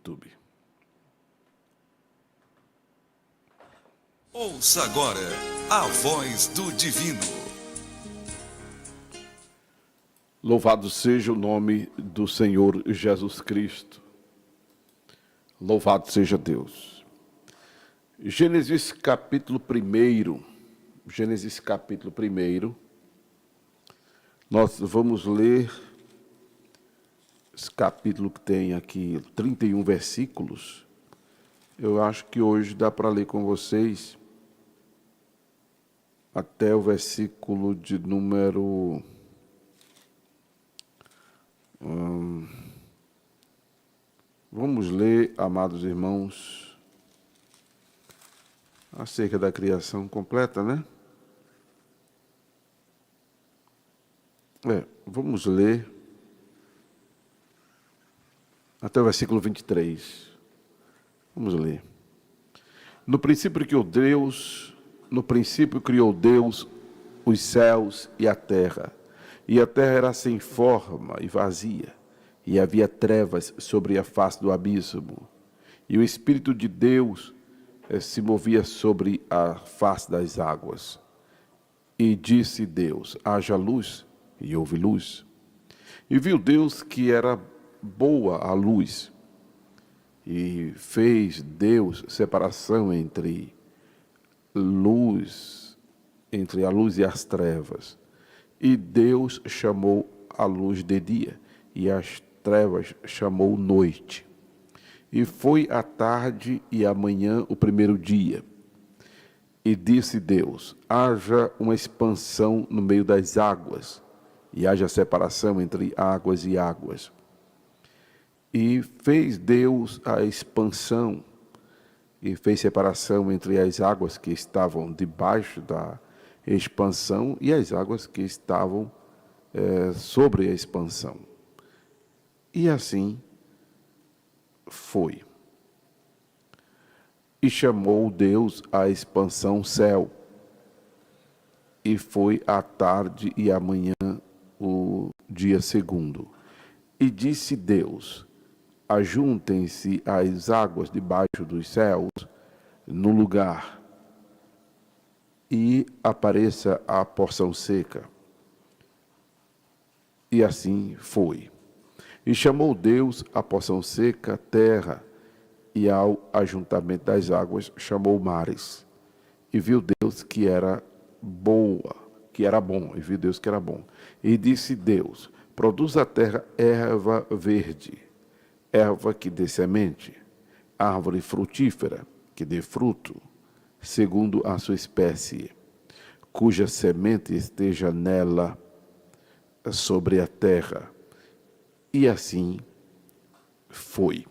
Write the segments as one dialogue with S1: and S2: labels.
S1: YouTube.
S2: Ouça agora a voz do divino.
S1: Louvado seja o nome do Senhor Jesus Cristo. Louvado seja Deus. Gênesis capítulo 1. Gênesis capítulo 1. Nós vamos ler esse capítulo que tem aqui 31 versículos. Eu acho que hoje dá para ler com vocês até o versículo de número... Vamos ler, amados irmãos, acerca da criação completa, né? Vamos ler até o versículo 23. Vamos ler. No princípio criou Deus os céus e a terra era sem forma e vazia, e havia trevas sobre a face do abismo, e o Espírito de Deus se movia sobre a face das águas. E disse Deus: haja luz, e houve luz. E viu Deus que era boa a luz, e fez Deus separação entre a luz e as trevas. E Deus chamou a luz de dia, e as trevas chamou noite. E foi a tarde e a manhã o primeiro dia. E disse Deus: haja uma expansão no meio das águas, e haja separação entre águas e águas. E fez Deus a expansão, e fez separação entre as águas que estavam debaixo da expansão e as águas que estavam sobre a expansão. E assim foi. E chamou Deus a expansão céu. E foi a tarde e a manhã o dia segundo. E disse Deus: ajuntem-se as águas debaixo dos céus no lugar, e apareça a porção seca. E assim foi. E chamou Deus a porção seca terra, e ao ajuntamento das águas chamou mares. E viu Deus que era bom. E viu Deus que era bom. E disse Deus: produz a terra erva verde, erva que dê semente, árvore frutífera que dê fruto, segundo a sua espécie, cuja semente esteja nela sobre a terra. E assim foi.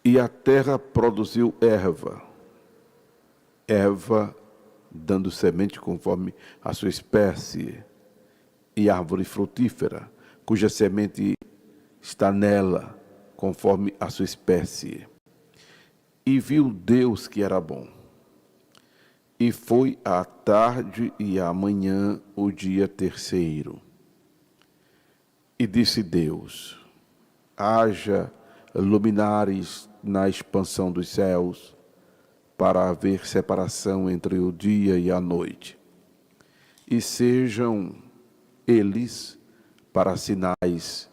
S1: E a terra produziu erva dando semente conforme a sua espécie, e árvore frutífera, cuja semente está nela, conforme a sua espécie. E viu Deus que era bom. E foi a tarde e a manhã o dia terceiro. E disse Deus: haja luminares na expansão dos céus, para haver separação entre o dia e a noite. E sejam eles para sinais,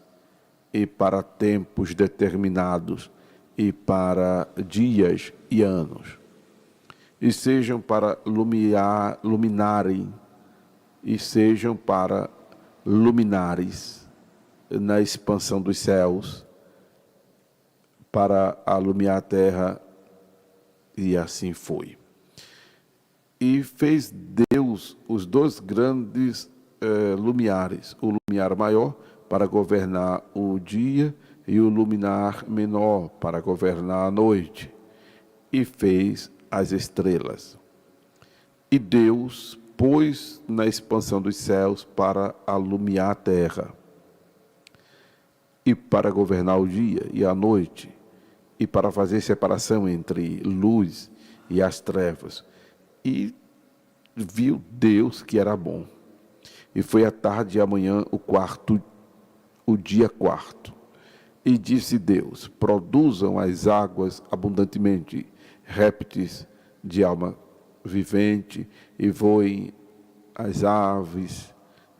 S1: e para tempos determinados, e para dias e anos. E sejam para luminarem, e sejam para luminares na expansão dos céus, para alumiar a terra. E assim foi. E fez Deus os dois grandes luminares, o lumiar maior para governar o dia, e o luminar menor para governar a noite. E fez as estrelas. E Deus pôs na expansão dos céus para alumiar a terra, e para governar o dia e a noite, e para fazer separação entre luz e as trevas. E viu Deus que era bom. E foi a tarde e a manhã o dia quarto. E disse Deus: produzam as águas abundantemente répteis de alma vivente, e voem as aves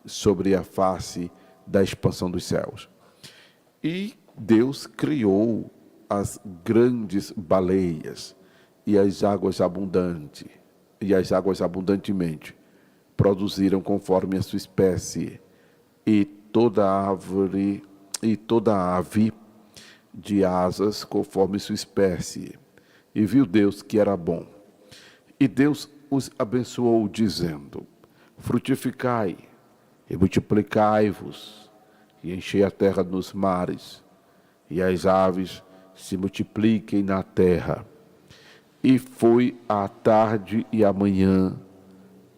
S1: sobre a face da expansão dos céus. E Deus criou as grandes baleias e as águas abundantes, e as águas abundantemente produziram conforme a sua espécie, e toda árvore e toda ave de asas conforme sua espécie. E viu Deus que era bom. E Deus os abençoou, dizendo: frutificai e multiplicai-vos, e enchei a terra nos mares, e as aves se multipliquem na terra. E foi a tarde e a manhã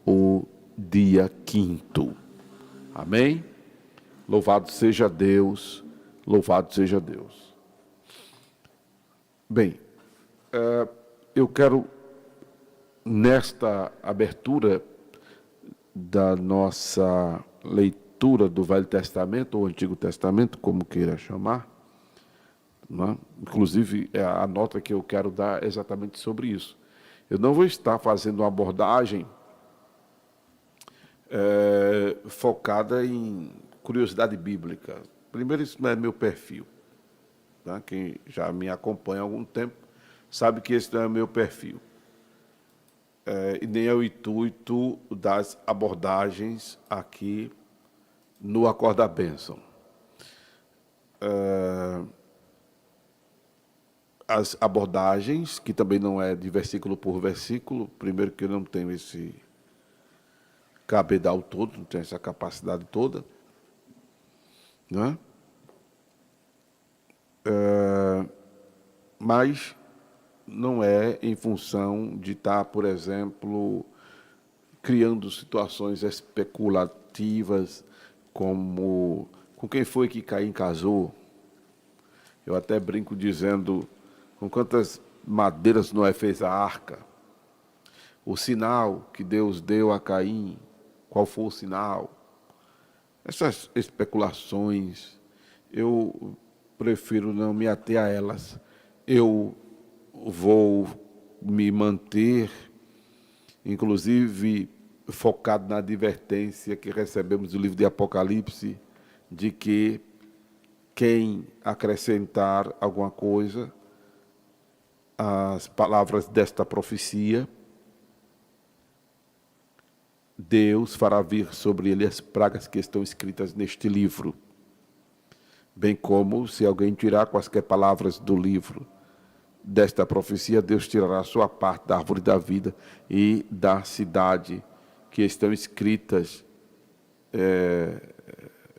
S1: o dia 5º. Amém? Louvado seja Deus, louvado seja Deus. Bem, eu quero, nesta abertura da nossa leitura do Velho Testamento, ou Antigo Testamento, como queira chamar, né? Inclusive, a nota que eu quero dar é exatamente sobre isso. Eu não vou estar fazendo uma abordagem focada em curiosidade bíblica. Primeiro, isso não é meu perfil. Tá? Quem já me acompanha há algum tempo sabe que esse não é meu perfil. E nem é o intuito das abordagens aqui no Acorda a Bênção. As abordagens, que também não é de versículo por versículo, primeiro que eu não tenho esse cabedal todo, não tenho essa capacidade toda, né? Mas não é em função de estar, por exemplo, criando situações especulativas, como com quem foi que Caim casou. Eu até brinco dizendo com quantas madeiras Noé fez a arca, o sinal que Deus deu a Caim, qual foi o sinal. Essas especulações, eu prefiro não me ater a elas. Eu vou me manter, inclusive, focado na advertência que recebemos do livro de Apocalipse, de que quem acrescentar alguma coisa às palavras desta profecia, Deus fará vir sobre ele as pragas que estão escritas neste livro, bem como, se alguém tirar quaisquer palavras do livro desta profecia, Deus tirará a sua parte da árvore da vida e da cidade que estão escritas,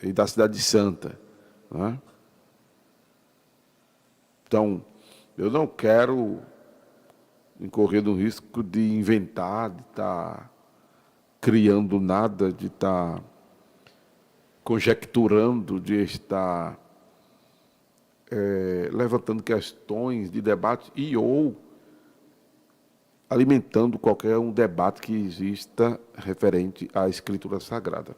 S1: e da cidade santa. Né? Então, eu não quero incorrer no risco de inventar, de estar criando nada, de estar conjecturando, de estar levantando questões de debate ou alimentando qualquer um debate que exista referente à Escritura Sagrada.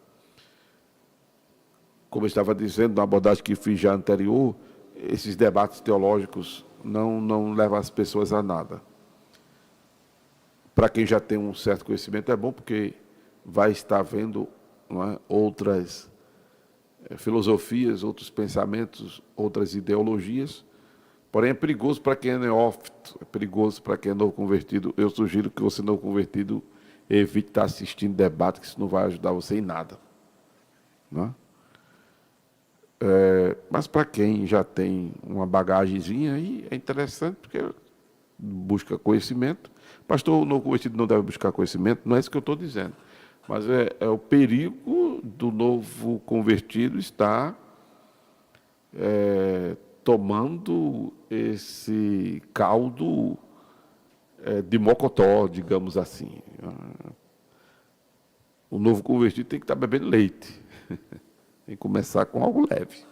S1: Como eu estava dizendo na abordagem que fiz já anterior, esses debates teológicos não levam as pessoas a nada. Para quem já tem um certo conhecimento é bom, porque vai estar vendo, não é, outras filosofias, outros pensamentos, outras ideologias. Porém, é perigoso para quem é neófito, é perigoso para quem é novo convertido. Eu sugiro que você, novo convertido, evite estar assistindo debate, que isso não vai ajudar você em nada. Não é? Mas para quem já tem uma bagagenzinha, aí é interessante, porque busca conhecimento. Pastor, o novo convertido não deve buscar conhecimento, não é isso que eu estou dizendo. Mas é o perigo do novo convertido estar tomando esse caldo de mocotó, digamos assim. O novo convertido tem que estar bebendo leite. Tem que começar com algo leve.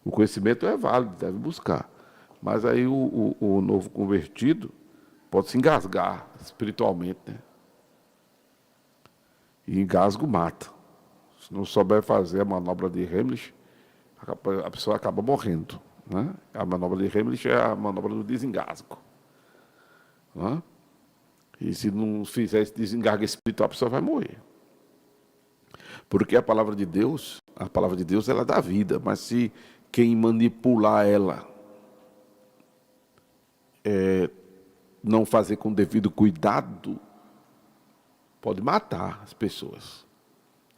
S1: O conhecimento é válido, deve buscar. Mas aí o novo convertido pode se engasgar espiritualmente, né? E engasgo mata. Se não souber fazer a manobra de Heimlich, a pessoa acaba morrendo. Né? A manobra de Heimlich é a manobra do desengasgo. Né? E se não fizer esse desengasgo espiritual, a pessoa vai morrer. Porque a palavra de Deus ela dá vida, mas se quem manipular ela não fazer com devido cuidado, pode matar as pessoas.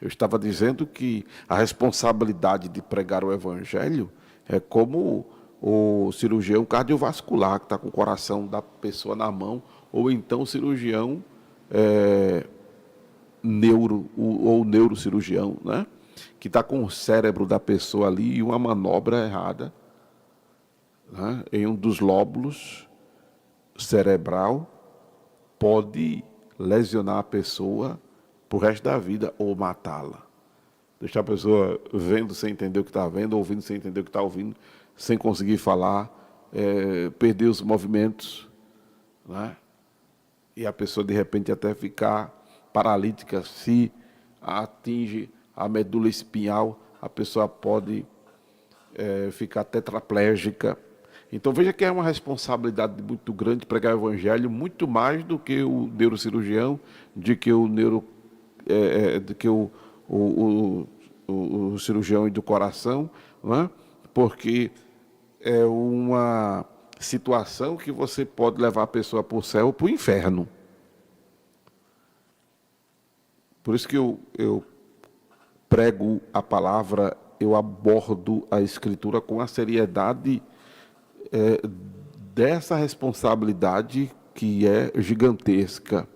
S1: Eu estava dizendo que a responsabilidade de pregar o evangelho é como o cirurgião cardiovascular que está com o coração da pessoa na mão, ou então o cirurgião ou neurocirurgião, né? Que está com o cérebro da pessoa ali e uma manobra errada, né? Em um dos lóbulos cerebral pode lesionar a pessoa pro resto da vida ou matá-la. Deixar a pessoa vendo sem entender o que está vendo, ouvindo sem entender o que está ouvindo, sem conseguir falar, perder os movimentos, né? E a pessoa de repente até ficar paralítica. Se atinge a medula espinhal, a pessoa pode ficar tetraplégica. Então veja que é uma responsabilidade muito grande pregar o evangelho, muito mais do que o neurocirurgião, do que o cirurgião do coração, não é? Porque é uma situação que você pode levar a pessoa para o céu ou para o inferno. Por isso que eu prego a palavra, eu abordo a Escritura com a seriedade dessa responsabilidade que é gigantesca.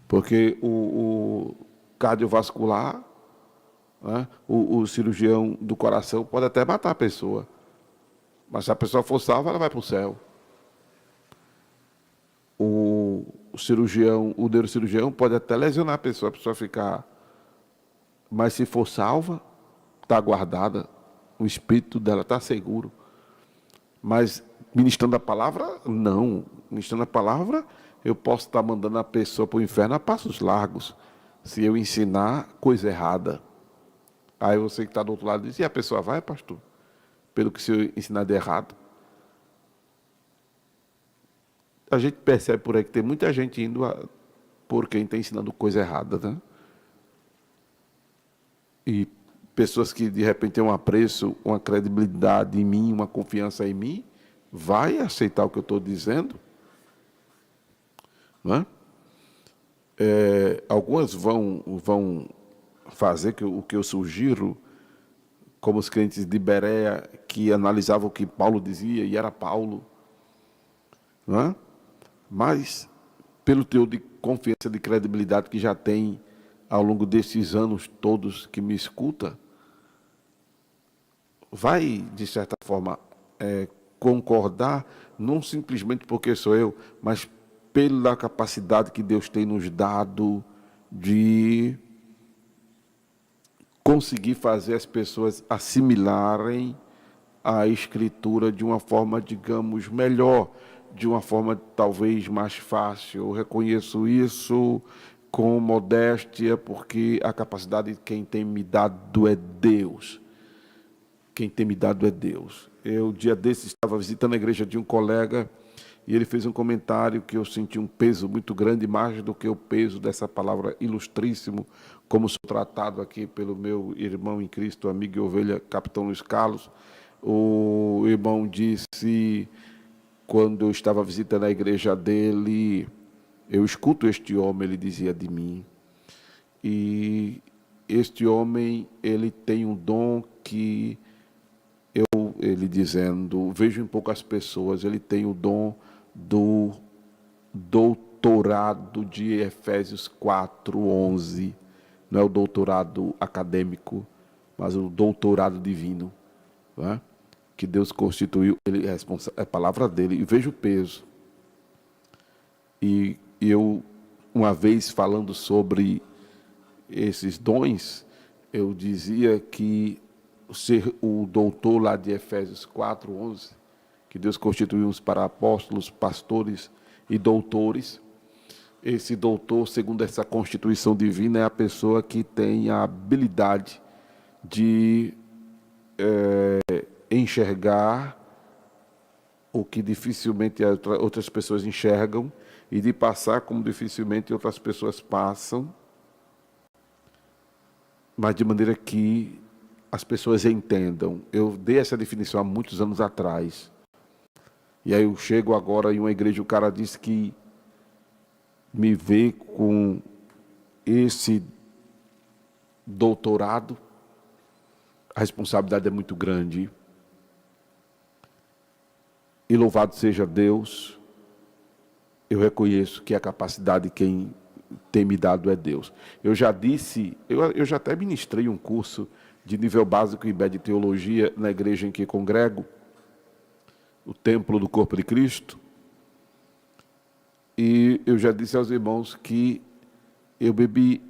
S1: Porque o cardiovascular, né, o cirurgião do coração pode até matar a pessoa. Mas se a pessoa for salva, ela vai para o céu. O neurocirurgião pode até lesionar a pessoa ficar... Mas se for salva, está guardada, o espírito dela está seguro. Mas ministrando a palavra, não. Ministrando a palavra, eu posso estar mandando a pessoa para o inferno a passos largos, se eu ensinar coisa errada. Aí você que está do outro lado diz, e a pessoa vai, pastor? Pelo que se eu ensinar de errado. A gente percebe por aí que tem muita gente indo por quem está ensinando coisa errada, né? E pessoas que de repente têm um apreço, uma credibilidade em mim, uma confiança em mim, vai aceitar o que eu estou dizendo, não é? Algumas vão fazer o que eu sugiro, como os crentes de Bereia, que analisavam o que Paulo dizia, e era Paulo, não é? Mas, pelo teor de confiança, de credibilidade que já tem ao longo desses anos todos que me escuta, vai, de certa forma, concordar, não simplesmente porque sou eu, mas pela capacidade que Deus tem nos dado de conseguir fazer as pessoas assimilarem a Escritura de uma forma, digamos, melhor, de uma forma talvez mais fácil. Eu reconheço isso com modéstia, porque a capacidade de quem tem me dado é Deus. Quem tem me dado é Deus. Eu, dia desses, estava visitando a igreja de um colega e ele fez um comentário que eu senti um peso muito grande, mais do que o peso dessa palavra ilustríssimo, como sou tratado aqui pelo meu irmão em Cristo, amigo e ovelha, capitão Luiz Carlos. O irmão disse, quando eu estava visitando a igreja dele, eu escuto este homem, ele dizia de mim, e este homem, ele tem um dom que ele dizendo, vejo em poucas pessoas, ele tem o dom do doutorado de Efésios 4:11, não é o doutorado acadêmico, mas o doutorado divino, não é? Que Deus constituiu, ele é a palavra dele, e vejo o peso. E eu, uma vez falando sobre esses dons, eu dizia que ser o doutor lá de Efésios 4:11, que Deus constituiu uns para apóstolos, pastores e doutores. Esse doutor, segundo essa constituição divina, é a pessoa que tem a habilidade de enxergar o que dificilmente outras pessoas enxergam e de passar como dificilmente outras pessoas passam, mas de maneira que as pessoas entendam. Eu dei essa definição há muitos anos atrás. E aí eu chego agora em uma igreja, o cara diz que me vê com esse doutorado, a responsabilidade é muito grande. E louvado seja Deus, eu reconheço que a capacidade de quem tem me dado é Deus. Eu já disse, eu já até ministrei um curso de nível básico em de teologia na igreja em que congrego, o Templo do Corpo de Cristo. E eu já disse aos irmãos que eu bebi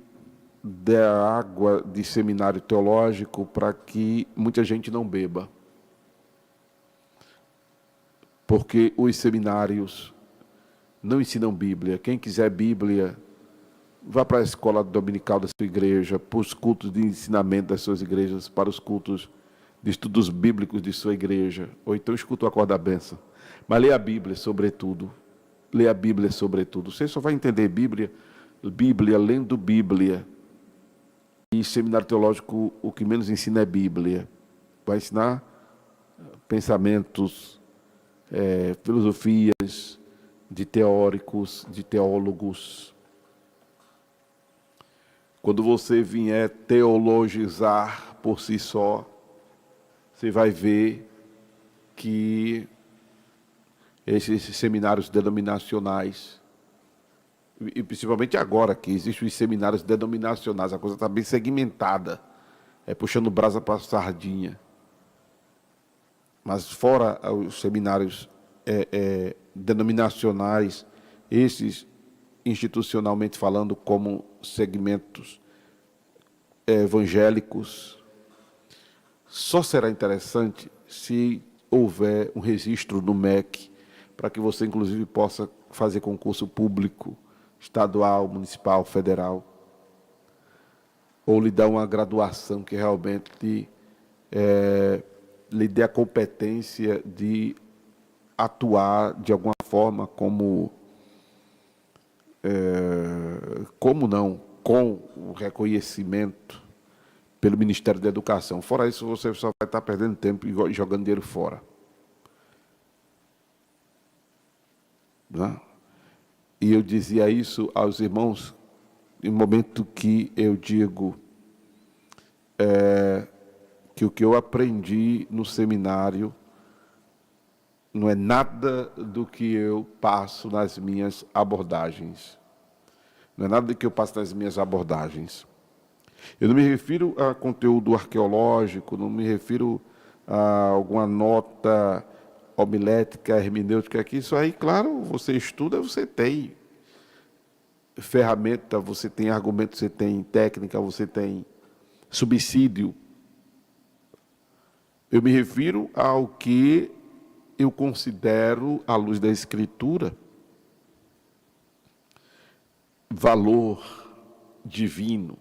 S1: da água de seminário teológico para que muita gente não beba. Porque os seminários não ensinam Bíblia. Quem quiser Bíblia, vá para a escola dominical da sua igreja, para os cultos de ensinamento das suas igrejas, para os cultos de estudos bíblicos de sua igreja, ou então escuta o Acorda a Bênção. Mas leia a Bíblia, sobretudo. Leia a Bíblia, sobretudo. Você só vai entender Bíblia lendo Bíblia. E seminário teológico, o que menos ensina é Bíblia. Vai ensinar pensamentos, filosofias de teóricos, de teólogos. Quando você vier teologizar por si só, você vai ver que esses seminários denominacionais, e principalmente agora que existem os seminários denominacionais, a coisa está bem segmentada, puxando brasa para a sardinha. Mas fora os seminários denominacionais, esses institucionalmente falando como segmentos evangélicos, só será interessante se houver um registro no MEC, para que você, inclusive, possa fazer concurso público, estadual, municipal, federal, ou lhe dar uma graduação que realmente lhe dê a competência de atuar de alguma forma com o reconhecimento pelo Ministério da Educação. Fora isso, você só vai estar perdendo tempo e jogando dinheiro fora. Não? E eu dizia isso aos irmãos no momento que eu digo que o que eu aprendi no seminário não é nada do que eu passo nas minhas abordagens. Não é nada do que eu passo nas minhas abordagens. Eu não me refiro a conteúdo arqueológico, não me refiro a alguma nota homilética, hermenêutica, que isso aí, claro, você estuda, você tem ferramenta, você tem argumento, você tem técnica, você tem subsídio. Eu me refiro ao que eu considero, à luz da Escritura, valor divino,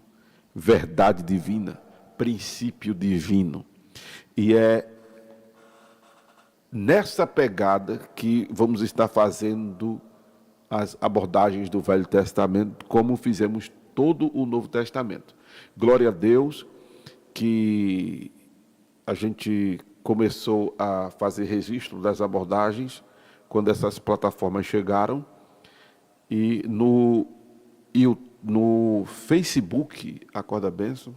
S1: verdade divina, princípio divino. E é nessa pegada que vamos estar fazendo as abordagens do Velho Testamento, como fizemos todo o Novo Testamento. Glória a Deus que a gente começou a fazer registro das abordagens quando essas plataformas chegaram, e no Facebook, Acorda a Bênção,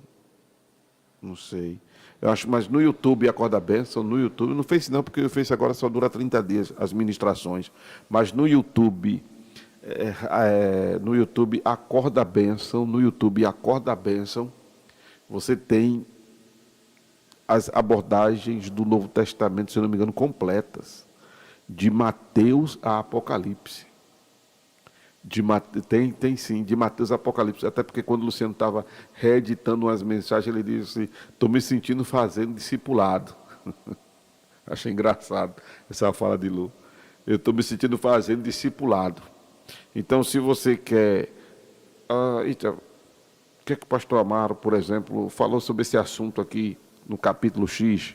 S1: não sei, eu acho, mas no YouTube, Acorda a Bênção, no YouTube, no Face não, porque o Face agora só dura 30 dias, as ministrações, mas no YouTube, Acorda a Bênção, no YouTube, Acorda a Bênção, você tem as abordagens do Novo Testamento, se eu não me engano, completas, de Mateus a Apocalipse. Tem sim, de Mateus a Apocalipse, até porque quando o Luciano estava reeditando umas mensagens, ele disse: estou me sentindo fazendo discipulado. Achei engraçado essa fala de Lu. Eu estou me sentindo fazendo discipulado. Então, se você quer... o que é que o pastor Amaro, por exemplo, falou sobre esse assunto aqui no capítulo X,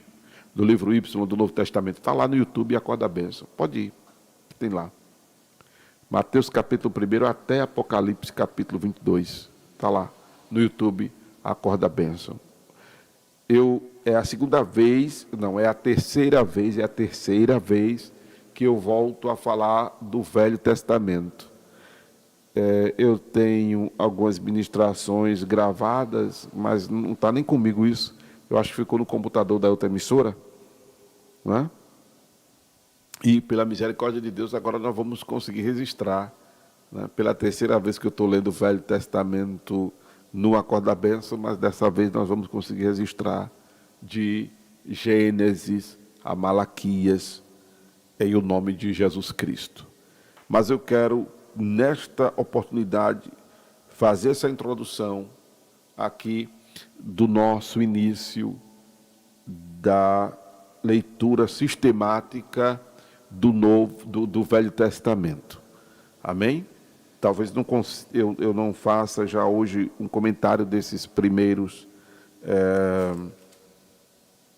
S1: do livro Y do Novo Testamento. Está lá no YouTube, Acorda a Bênção. Pode ir, tem lá. Mateus capítulo 1 até Apocalipse capítulo 22. Está lá no YouTube, Acorda a Bênção. É a segunda vez, não, é a terceira vez que eu volto a falar do Velho Testamento. Eu tenho algumas ministrações gravadas, mas não está nem comigo isso. Eu acho que ficou no computador da outra emissora, não é? E pela misericórdia de Deus, agora nós vamos conseguir registrar, né? Pela terceira vez que eu estou lendo o Velho Testamento no Acorda a Bênção, mas dessa vez nós vamos conseguir registrar de Gênesis a Malaquias, em o nome de Jesus Cristo. Mas eu quero, nesta oportunidade, fazer essa introdução aqui do nosso início da leitura sistemática do Velho Testamento. Amém? Talvez eu não faça já hoje um comentário desses primeiros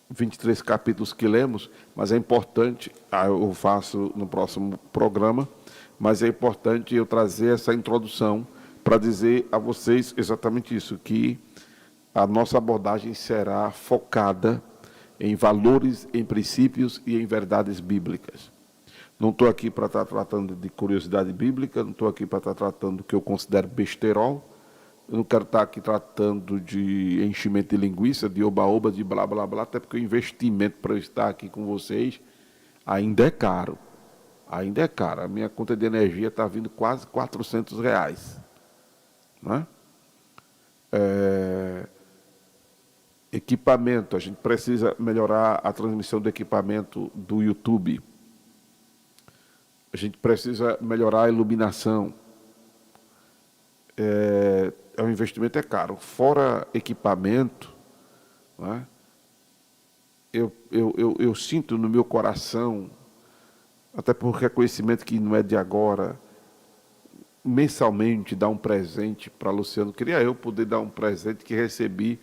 S1: 23 capítulos que lemos, mas é importante, eu faço no próximo programa, mas é importante eu trazer essa introdução para dizer a vocês exatamente isso, que a nossa abordagem será focada em valores, em princípios e em verdades bíblicas. Não estou aqui para estar tratando de curiosidade bíblica, não estou aqui para estar tratando do que eu considero besterol, eu não quero estar aqui tratando de enchimento de linguiça, de oba-oba, de blá, blá, blá, até porque o investimento para eu estar aqui com vocês ainda é caro. Ainda é caro. A minha conta de energia está vindo quase R$400. Não é? Equipamento, a gente precisa melhorar a transmissão do equipamento do YouTube. A gente precisa melhorar a iluminação. O investimento é caro. Fora equipamento, não é? Eu sinto no meu coração, até por reconhecimento que não é de agora, mensalmente dar um presente para Luciano. Queria eu poder dar um presente que recebi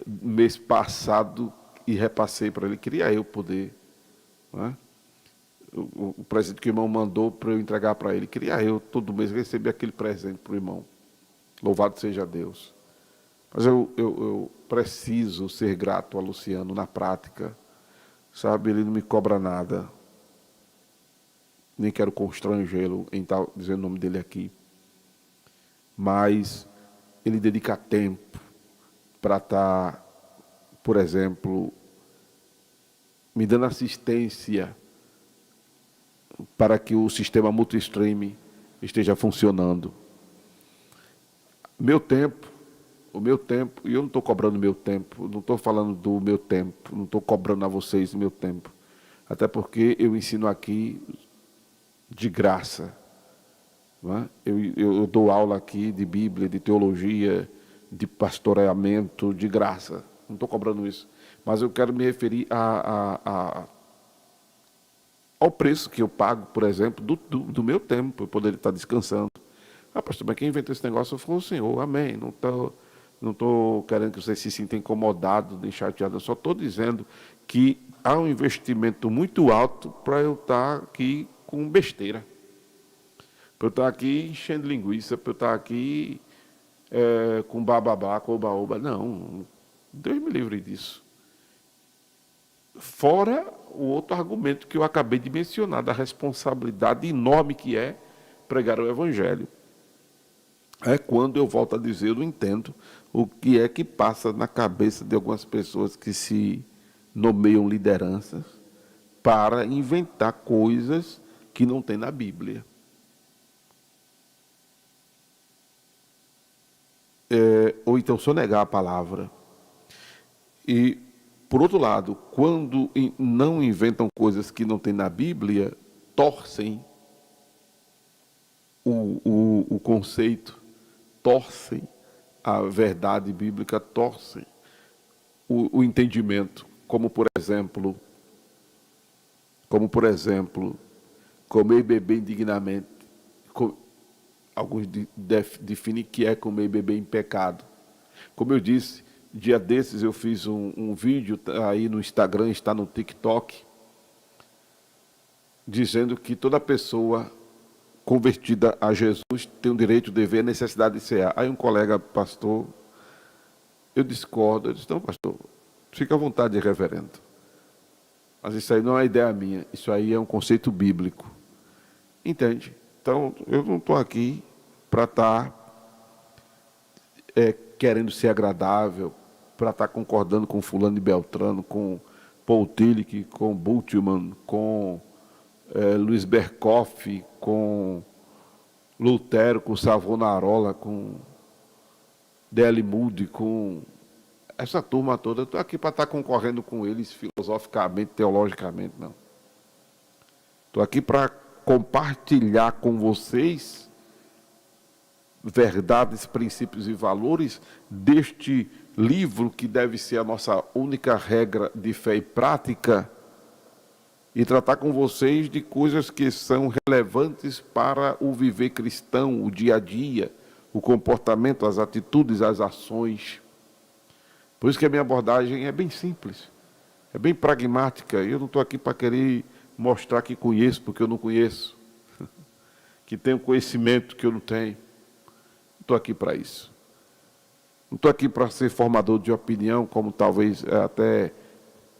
S1: mês passado e repassei para ele. Queria eu poder, não é? O presente que o irmão mandou para eu entregar para ele. Queria eu, todo mês, receber aquele presente para o irmão. Louvado seja Deus. Mas eu preciso ser grato a Luciano na prática. Sabe, ele não me cobra nada. Nem quero constrangê-lo em estar dizendo o nome dele aqui. Mas ele dedica tempo para estar, por exemplo, me dando assistência para que o sistema multistream esteja funcionando. O meu tempo, e eu não estou cobrando meu tempo, não estou falando do meu tempo, não estou cobrando a vocês o meu tempo. Até porque eu ensino aqui de graça. Não é? Eu dou aula aqui de Bíblia, de teologia, de pastoreamento, de graça. Não estou cobrando isso. Mas eu quero me referir ao preço que eu pago, por exemplo, do meu tempo, eu poderia estar descansando. Pastor, mas quem inventou esse negócio foi o Senhor, amém. Não estou querendo que vocês se sintam incomodados, nem chateados, eu só estou dizendo que há um investimento muito alto para eu estar aqui com besteira. Para eu estar aqui enchendo linguiça, para eu estar aqui com bababá, com oba-oba. Não, Deus me livre disso. Fora o outro argumento que eu acabei de mencionar, da responsabilidade enorme que é pregar o Evangelho. É quando eu volto a dizer, eu não entendo o que é que passa na cabeça de algumas pessoas que se nomeiam lideranças para inventar coisas que não tem na Bíblia. Ou então sonegar a palavra. E, por outro lado, quando não inventam coisas que não tem na Bíblia, torcem o conceito, torcem a verdade bíblica, torcem o entendimento, como por exemplo, comer e beber indignamente. Alguns definem que é comer e beber em pecado. Como eu disse, Dia desses eu fiz um vídeo aí no Instagram, está no TikTok, dizendo que toda pessoa convertida a Jesus tem o direito, o dever, a necessidade de cear. Aí um colega pastor, eu discordo, eu disse, não, pastor, fica à vontade, reverendo. Mas isso aí não é ideia minha, isso aí é um conceito bíblico. Entende? Então, eu não estou aqui para estar querendo ser agradável, para estar concordando com fulano e Beltrano, com Paul Tillich, com Bultmann, com Luiz Berkoff, com Lutero, com Savonarola, com D.L. Moody, com essa turma toda. Estou aqui para estar concorrendo com eles filosoficamente, teologicamente, não. Estou aqui para compartilhar com vocês verdades, princípios e valores deste livro que deve ser a nossa única regra de fé e prática, e tratar com vocês de coisas que são relevantes para o viver cristão, o dia a dia, o comportamento, as atitudes, as ações. Por isso que a minha abordagem é bem simples, é bem pragmática. Eu não estou aqui para querer mostrar que conheço, porque eu não conheço, que tenho conhecimento que eu não tenho. Não estou aqui para isso. Não estou aqui para ser formador de opinião, como talvez até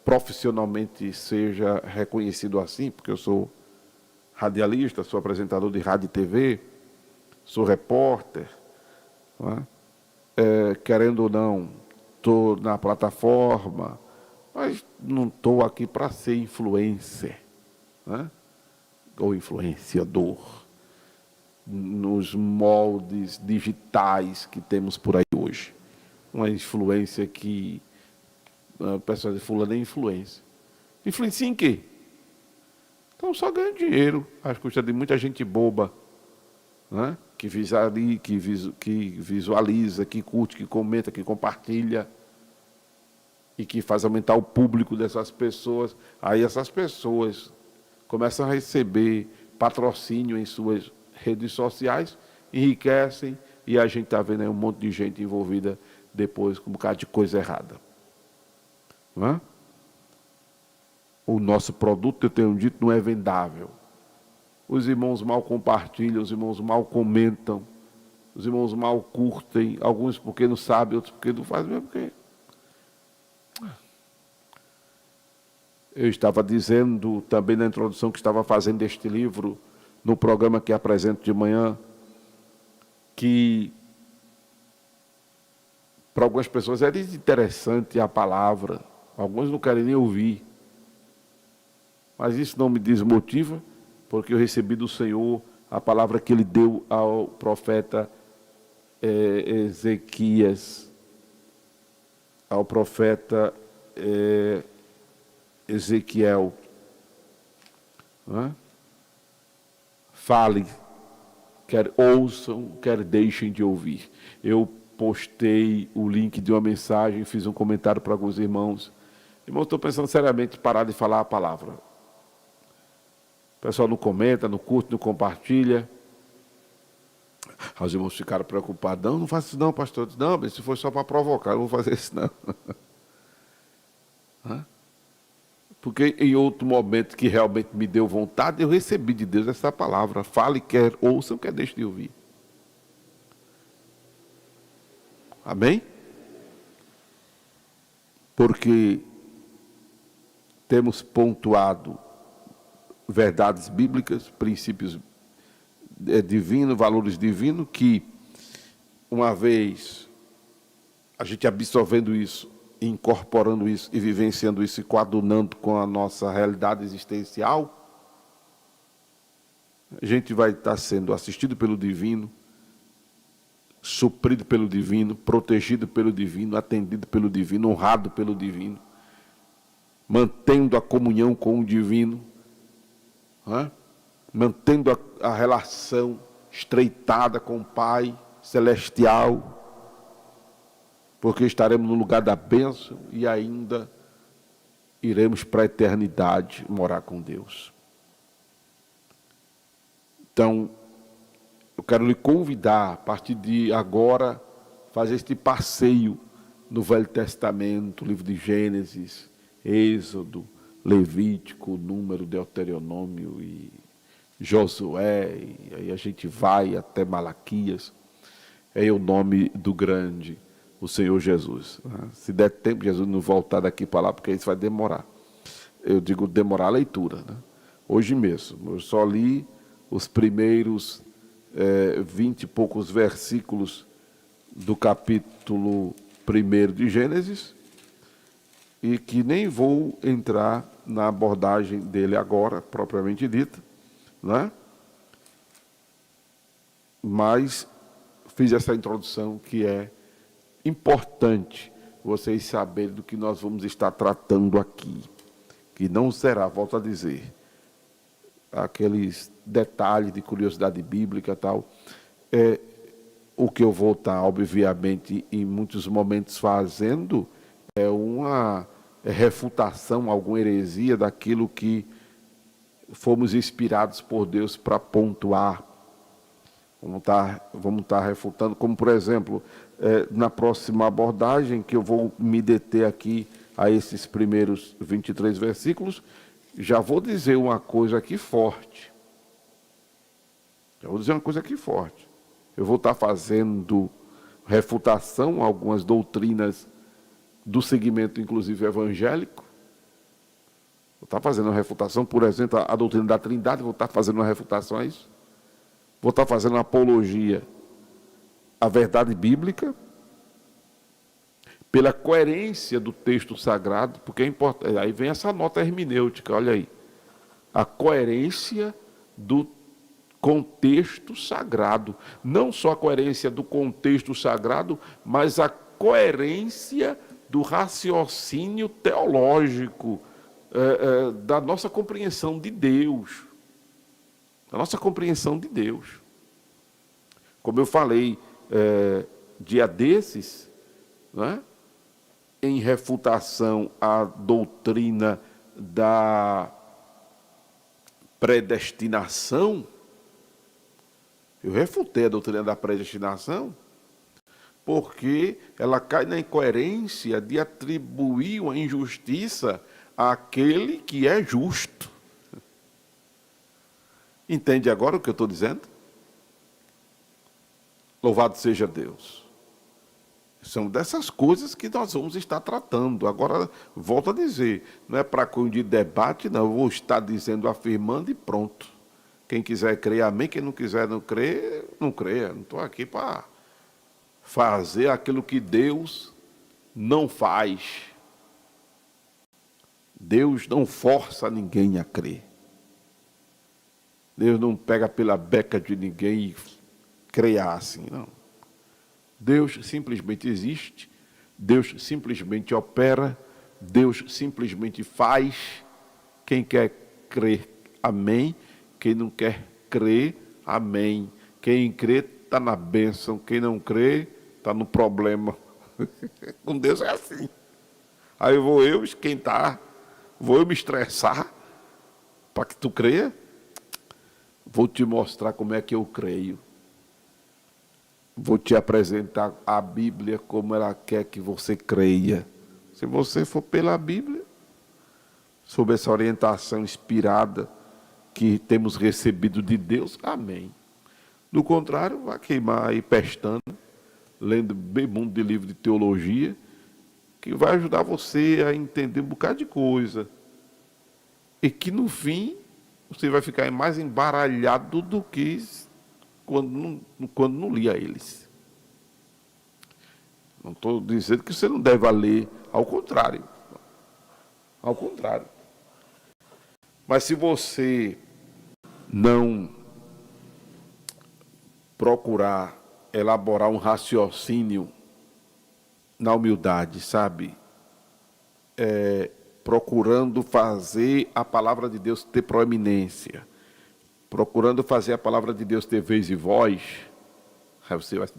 S1: profissionalmente seja reconhecido assim, porque eu sou radialista, sou apresentador de rádio e TV, sou repórter, não é? Querendo ou não, estou na plataforma, mas não estou aqui para ser influencer, não é? Ou influenciador nos moldes digitais que temos por aí hoje. Uma influência que a pessoa de fulano é influência. Influencia em quê? Então só ganha dinheiro, às custas de muita gente boba, né? Que visualiza, que curte, que comenta, que compartilha e que faz aumentar o público dessas pessoas. Aí essas pessoas começam a receber patrocínio em suas redes sociais, enriquecem, e a gente está vendo aí um monte de gente envolvida depois com um bocado de coisa errada. Não é? O nosso produto, eu tenho dito, não é vendável. Os irmãos mal compartilham, os irmãos mal comentam, os irmãos mal curtem, alguns porque não sabem, outros porque não fazem, mesmo porque... Eu estava dizendo também na introdução que estava fazendo este livro, no programa que apresento de manhã, que para algumas pessoas é desinteressante a palavra, alguns não querem nem ouvir, mas isso não me desmotiva, porque eu recebi do Senhor a palavra que Ele deu ao profeta Ezequias, ao profeta Ezequiel, não é? Fale, quer ouçam, quer deixem de ouvir. Eu postei o link de uma mensagem, fiz um comentário para alguns irmãos. Irmãos, estou pensando seriamente em parar de falar a palavra. O pessoal não comenta, não curte, não compartilha. Os irmãos ficaram preocupados. Não, não faça isso não, pastor. Não, mas se for só para provocar, eu não vou fazer isso não. Porque em outro momento que realmente me deu vontade, eu recebi de Deus essa palavra. Fale, quer ouçam, quer deixe de ouvir. Amém? Porque temos pontuado verdades bíblicas, princípios divinos, valores divinos, que uma vez a gente absorvendo isso, incorporando isso e vivenciando isso e coadunando com a nossa realidade existencial, a gente vai estar sendo assistido pelo divino, suprido pelo divino, protegido pelo divino, atendido pelo divino, honrado pelo divino, mantendo a comunhão com o divino, mantendo a relação estreitada com o Pai Celestial, porque estaremos no lugar da bênção e ainda iremos para a eternidade morar com Deus. Então, eu quero lhe convidar, a partir de agora, fazer este passeio no Velho Testamento, livro de Gênesis, Êxodo, Levítico, Número, Deuteronômio e Josué, e aí a gente vai até Malaquias, é o nome do grande, o Senhor Jesus. Se der tempo, Jesus não voltar daqui para lá, porque isso vai demorar. Eu digo demorar a leitura, né? Hoje mesmo, eu só li os primeiros 20 e poucos versículos do capítulo 1 de Gênesis, e que nem vou entrar na abordagem dele agora, propriamente dita, né? Mas fiz essa introdução que é importante vocês saberem do que nós vamos estar tratando aqui, que não será, volto a dizer, aqueles detalhes de curiosidade bíblica e tal, o que eu vou estar, obviamente, em muitos momentos fazendo é uma refutação, alguma heresia daquilo que fomos inspirados por Deus para pontuar. Vamos estar refutando, como por exemplo, na próxima abordagem, que eu vou me deter aqui a esses primeiros 23 versículos, já vou dizer uma coisa aqui forte. Eu vou estar fazendo refutação a algumas doutrinas do segmento, inclusive, evangélico. Vou estar fazendo uma refutação, por exemplo, a doutrina da Trindade, vou estar fazendo uma refutação a isso. Vou estar fazendo uma apologia à verdade bíblica, pela coerência do texto sagrado, porque é importante. Aí vem essa nota hermenêutica, olha aí. A coerência do contexto sagrado. Não só a coerência do contexto sagrado, mas a coerência do raciocínio teológico, da nossa compreensão de Deus. Da nossa compreensão de Deus. Como eu falei, dia desses, né, em refutação à doutrina da predestinação, eu refutei a doutrina da predestinação, porque ela cai na incoerência de atribuir uma injustiça àquele que é justo. Entende agora o que eu estou dizendo? Louvado seja Deus. São dessas coisas que nós vamos estar tratando. Agora, volto a dizer, não é para cunho de debate, não. Eu vou estar dizendo, afirmando e pronto. Quem quiser crer, amém. Quem não quiser não crer, não creia. Não estou aqui para fazer aquilo que Deus não faz. Deus não força ninguém a crer. Deus não pega pela beca de ninguém e creia assim, não. Deus simplesmente existe, Deus simplesmente opera, Deus simplesmente faz. Quem quer crer, amém. Quem não quer crer, amém. Quem crê está na bênção, quem não crê está no problema. Com Deus é assim. Aí vou eu esquentar, vou eu me estressar para que tu creia. Vou te mostrar como é que eu creio. Vou te apresentar a Bíblia como ela quer que você creia. Se você for pela Bíblia, sob essa orientação inspirada que temos recebido de Deus, amém. Do contrário, vai queimar aí pestana, lendo bem muito de livro de teologia, que vai ajudar você a entender um bocado de coisa. E que no fim, você vai ficar mais embaralhado do que quando não lia eles. Não estou dizendo que você não deve ler, ao contrário. Ao contrário. Mas se você não procurar elaborar um raciocínio na humildade, sabe? Procurando fazer a palavra de Deus ter proeminência, procurando fazer a palavra de Deus ter vez e voz, aí você vai se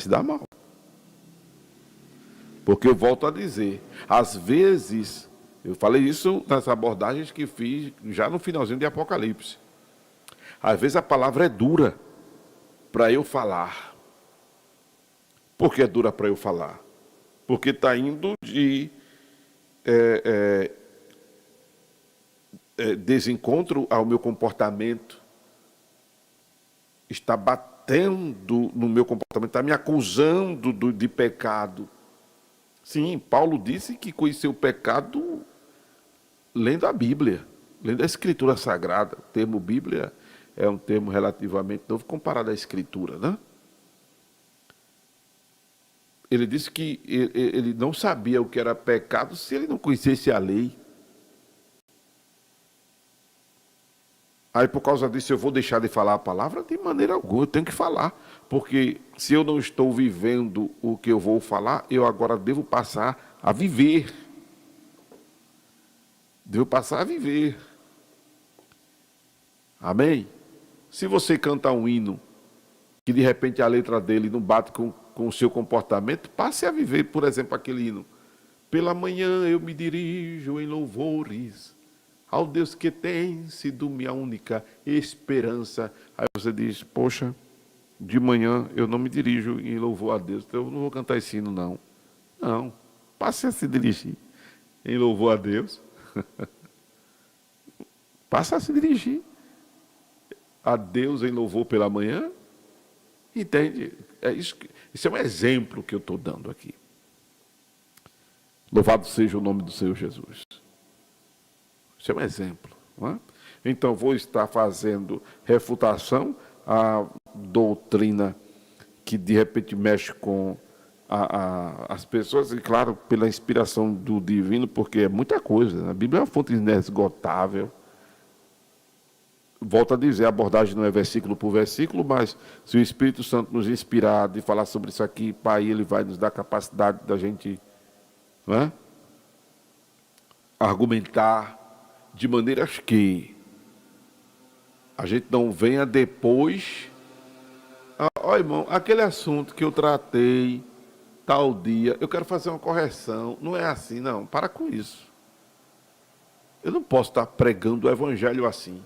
S1: dar mal. Porque eu volto a dizer, às vezes, eu falei isso nas abordagens que fiz já no finalzinho de Apocalipse. Às vezes a palavra é dura para eu falar. Por que é dura para eu falar? Porque está indo de desencontro ao meu comportamento, está batendo no meu comportamento, está me acusando de pecado. Sim, Paulo disse que conheceu o pecado lendo a Bíblia, lendo a Escritura Sagrada. O termo Bíblia é um termo relativamente novo comparado à Escritura, né? Ele disse que ele não sabia o que era pecado se ele não conhecesse a lei. Aí, por causa disso, eu vou deixar de falar a palavra? De maneira alguma, eu tenho que falar. Porque se eu não estou vivendo o que eu vou falar, eu agora devo passar a viver. Devo passar a viver. Amém? Se você canta um hino, que de repente a letra dele não bate com o seu comportamento, passe a viver, por exemplo, aquele hino. Pela manhã eu me dirijo em louvores ao Deus que tem sido minha única esperança. Aí você diz, poxa, de manhã eu não me dirijo em louvor a Deus, então eu não vou cantar esse hino, não. Não, passe a se dirigir em louvor a Deus. Passe a se dirigir a Deus em louvor pela manhã. Entende? Isso é um exemplo que eu estou dando aqui. Louvado seja o nome do Senhor Jesus. Isso é um exemplo. Não é? Então, vou estar fazendo refutação à doutrina que, de repente, mexe com as pessoas, e, claro, pela inspiração do divino, porque é muita coisa. A Bíblia é uma fonte inesgotável. Volto a dizer, a abordagem não é versículo por versículo, mas se o Espírito Santo nos inspirar de falar sobre isso aqui, Pai, Ele vai nos dar capacidade da gente, não é? Argumentar de maneiras que a gente não venha depois. Ó, irmão, aquele assunto que eu tratei tal dia, eu quero fazer uma correção. Não é assim, não. Para com isso. Eu não posso estar pregando o evangelho assim.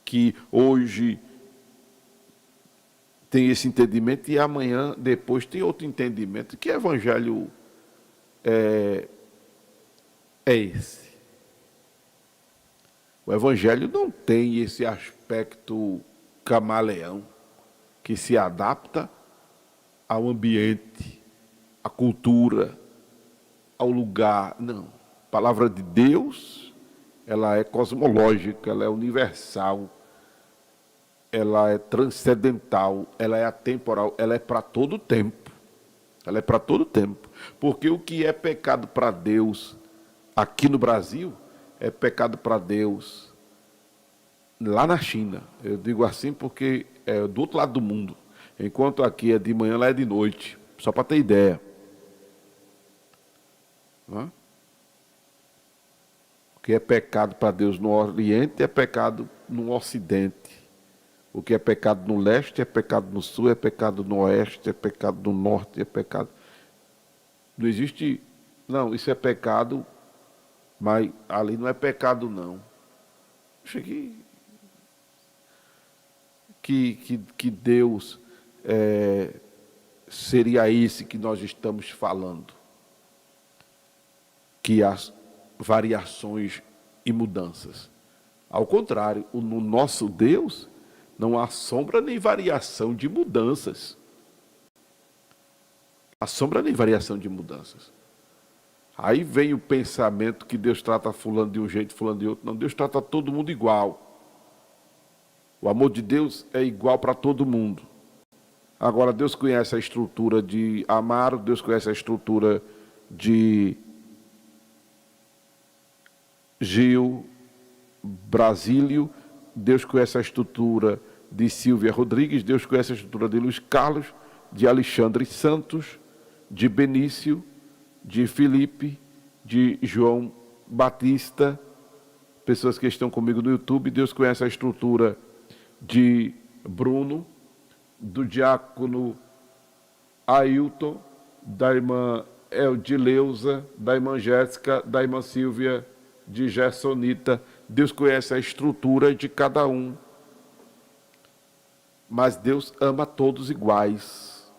S1: Que hoje tem esse entendimento e amanhã, depois, tem outro entendimento. Que evangelho é esse? O evangelho não tem esse aspecto camaleão que se adapta ao ambiente, à cultura, ao lugar. Não. A palavra de Deus, ela é cosmológica, ela é universal, ela é transcendental, ela é atemporal, ela é para todo tempo. Ela é para todo tempo. Porque o que é pecado para Deus aqui no Brasil é pecado para Deus lá na China. Eu digo assim porque é do outro lado do mundo. Enquanto aqui é de manhã, lá é de noite. Só para ter ideia. Não é? O que é pecado para Deus no Oriente é pecado no Ocidente. O que é pecado no Leste é pecado no Sul, é pecado no Oeste, é pecado no Norte, é pecado... Não existe... Não, isso é pecado, mas ali não é pecado, não. Acho que Deus seria esse que nós estamos falando. Que as variações e mudanças. Ao contrário, no nosso Deus não há sombra nem variação de mudanças. Há sombra nem variação de mudanças. Aí vem o pensamento que Deus trata fulano de um jeito, fulano de outro. Não, Deus trata todo mundo igual. O amor de Deus é igual para todo mundo. Agora, Deus conhece a estrutura de Amaro, Deus conhece a estrutura de Gil, Brasílio, Deus conhece a estrutura de Silvia Rodrigues, Deus conhece a estrutura de Luiz Carlos, de Alexandre Santos, de Benício, de Felipe, de João Batista, pessoas que estão comigo no YouTube. Deus conhece a estrutura de Bruno, do diácono Ailton, da irmã Eldileuza, da irmã Jéssica, da irmã Silvia, de Gersonita. Deus conhece a estrutura de cada um. Mas Deus ama todos iguais.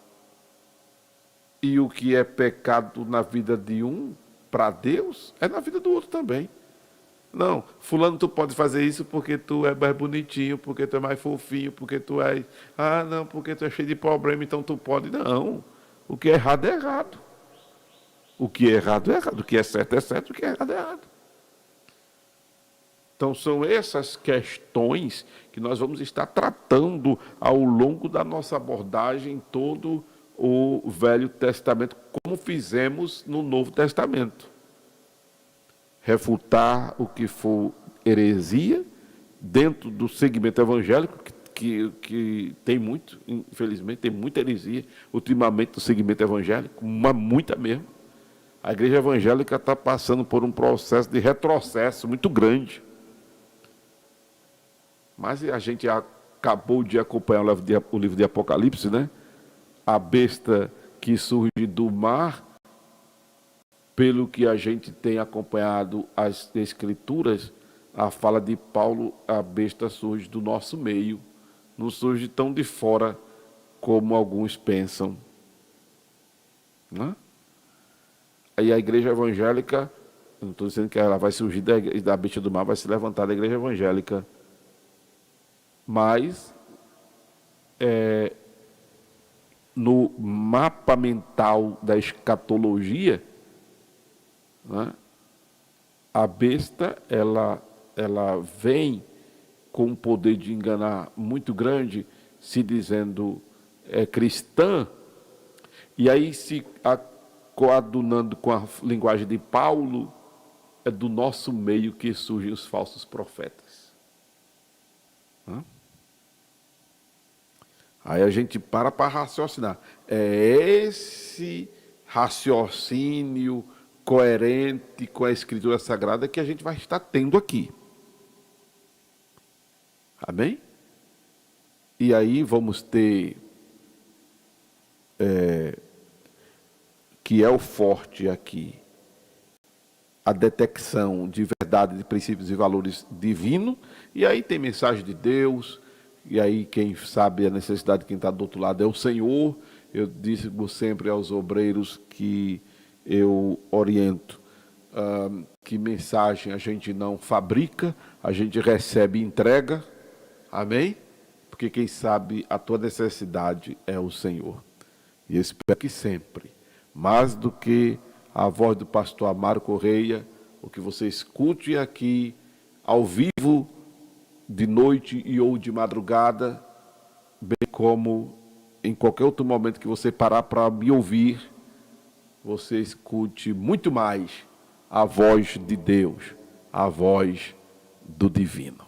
S1: E o que é pecado na vida de um, para Deus, é na vida do outro também. Não, fulano, tu pode fazer isso porque tu é mais bonitinho, porque tu é mais fofinho, porque tu é... Ah, não, porque tu é cheio de problema, então tu pode. Não, o que é errado é errado. O que é errado é errado. O que é certo, o que é errado é errado. Então são essas questões que nós vamos estar tratando ao longo da nossa abordagem em todo o Velho Testamento, como fizemos no Novo Testamento. Refutar o que for heresia dentro do segmento evangélico, que tem muito, infelizmente, tem muita heresia ultimamente no segmento evangélico, muita mesmo. A igreja evangélica está passando por um processo de retrocesso muito grande. Mas a gente acabou de acompanhar o livro de Apocalipse, né? A besta que surge do mar, pelo que a gente tem acompanhado as Escrituras, a fala de Paulo, a besta surge do nosso meio, não surge tão de fora como alguns pensam. Né? Aí a igreja evangélica, eu não estou dizendo que ela vai surgir da besta do mar, vai se levantar da igreja evangélica, mas no mapa mental da escatologia, né, a besta ela vem com um poder de enganar muito grande, se dizendo cristã, e aí se coadunando com a linguagem de Paulo, é do nosso meio que surgem os falsos profetas. Né? Aí a gente para raciocinar. É esse raciocínio coerente com a Escritura Sagrada que a gente vai estar tendo aqui. Amém? E aí vamos ter, que é o forte aqui, a detecção de verdade, de princípios e valores divinos, e aí tem mensagem de Deus, e aí quem sabe a necessidade de quem está do outro lado é o Senhor. Eu digo sempre aos obreiros que eu oriento, que mensagem a gente não fabrica, a gente recebe e entrega, amém? Porque quem sabe a tua necessidade é o Senhor. E eu espero que sempre, mais do que a voz do pastor Amaro Correia, o que você escute aqui, ao vivo, de noite e ou de madrugada, bem como em qualquer outro momento que você parar para me ouvir, você escute muito mais a voz de Deus, a voz do divino.